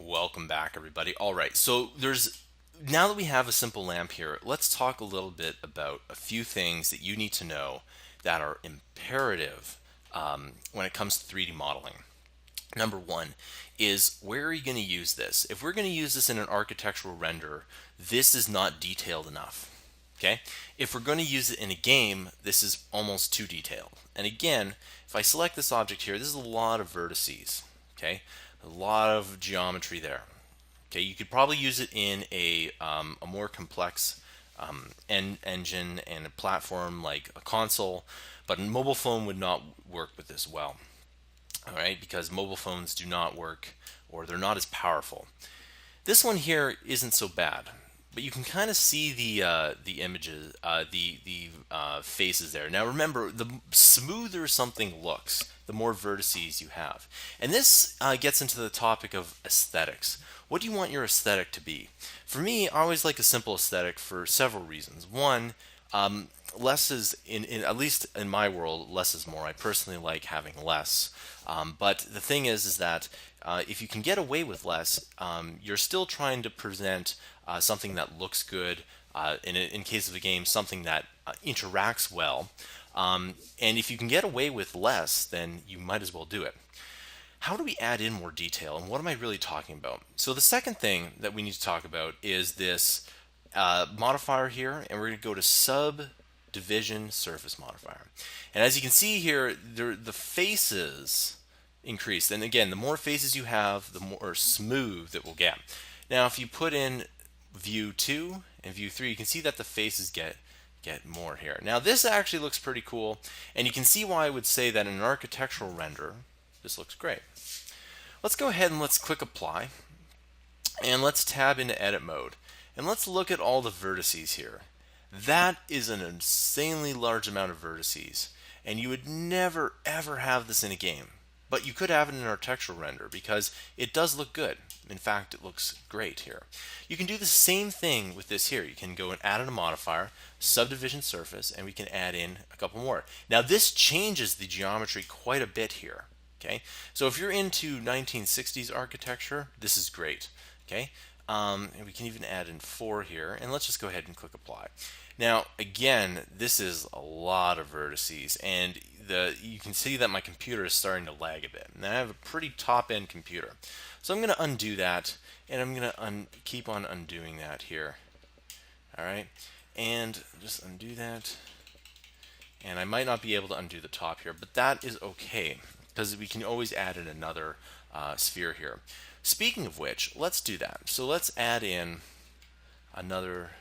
Welcome back, everybody. All right, so now that we have a simple lamp here, let's talk a little bit about a few things that you need to know that are imperative when it comes to 3D modeling. Number one is, where are you going to use this? If we're going to use this in an architectural render, this is not detailed enough. Okay? If we're going to use it in a game, this is almost too detailed. And again, if I select this object here, this is a lot of vertices. Okay? A lot of geometry there. Okay, you could probably use it in a more complex engine and a platform like a console, but a mobile phone would not work with this well. All right, because mobile phones do not work, or they're not as powerful. This one here isn't so bad, but you can kind of see the images, the faces there. Now remember, the smoother something looks, the more vertices you have. And this gets into the topic of aesthetics. What do you want your aesthetic to be? For me, I always like a simple aesthetic for several reasons. One, less is, at least in my world, less is more. I personally like having less. But the thing is that if you can get away with less, you're still trying to present something that looks good. In case of a game, something that interacts well. And if you can get away with less, then you might as well do it. How do we add in more detail, and what am I really talking about? So the second thing that we need to talk about is this modifier here, and we're going to go to subdivision surface modifier. And as you can see here, the faces increase. And again, the more faces you have, the more smooth it will get. Now, if you put in view 2 and view 3, you can see that the faces get more here. Now, this actually looks pretty cool, and you can see why I would say that in an architectural render, this looks great. Let's go ahead and let's click apply, and let's tab into edit mode, and let's look at all the vertices here. That is an insanely large amount of vertices, and you would never ever have this in a game, but you could have it in an architectural render because it does look good. In fact, it looks great here. You can do the same thing with this here. You can go and add in a modifier, subdivision surface, and we can add in a couple more. Now this changes the geometry quite a bit here. Okay, so if you're into 1960s architecture, this is great. Okay, and we can even add in 4 here, and let's just go ahead and click apply. Now again, this is a lot of vertices, and you can see that my computer is starting to lag a bit, and I have a pretty top-end computer. So I'm going to undo that, and I'm going to keep on undoing that here. All right, and just undo that, and I might not be able to undo the top here, but that is okay, because we can always add in another sphere here. Speaking of which, let's do that. So let's add in another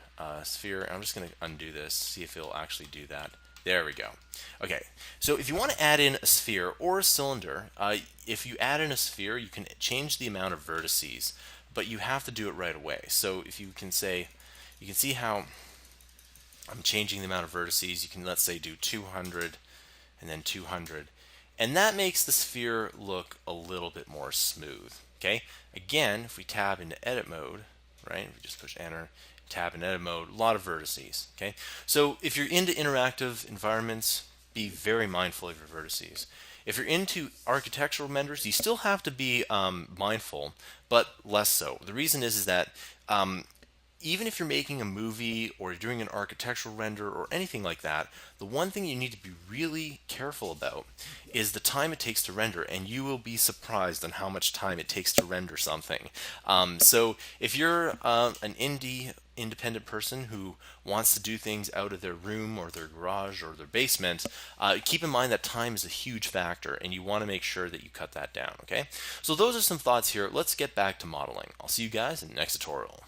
sphere. I'm just going to undo this, see if it'll actually do that. There we go. Okay, so if you want to add in a sphere or a cylinder, if you add in a sphere, you can change the amount of vertices, but you have to do it right away. So if you can say, you can see how I'm changing the amount of vertices. You can, let's say, do 200 and then 200. And that makes the sphere look a little bit more smooth. Okay. Again, if we tab into edit mode, right? We just push enter, tab in edit mode, a lot of vertices. Okay. So if you're into interactive environments, be very mindful of your vertices. If you're into architectural renders, you still have to be mindful, but less so. The reason is that even if you're making a movie or you're doing an architectural render or anything like that, the one thing you need to be really careful about is the time it takes to render, and you will be surprised on how much time it takes to render something. So if you're an independent person who wants to do things out of their room or their garage or their basement, keep in mind that time is a huge factor, and you want to make sure that you cut that down. Okay, so those are some thoughts here. Let's get back to modeling. I'll see you guys in the next tutorial.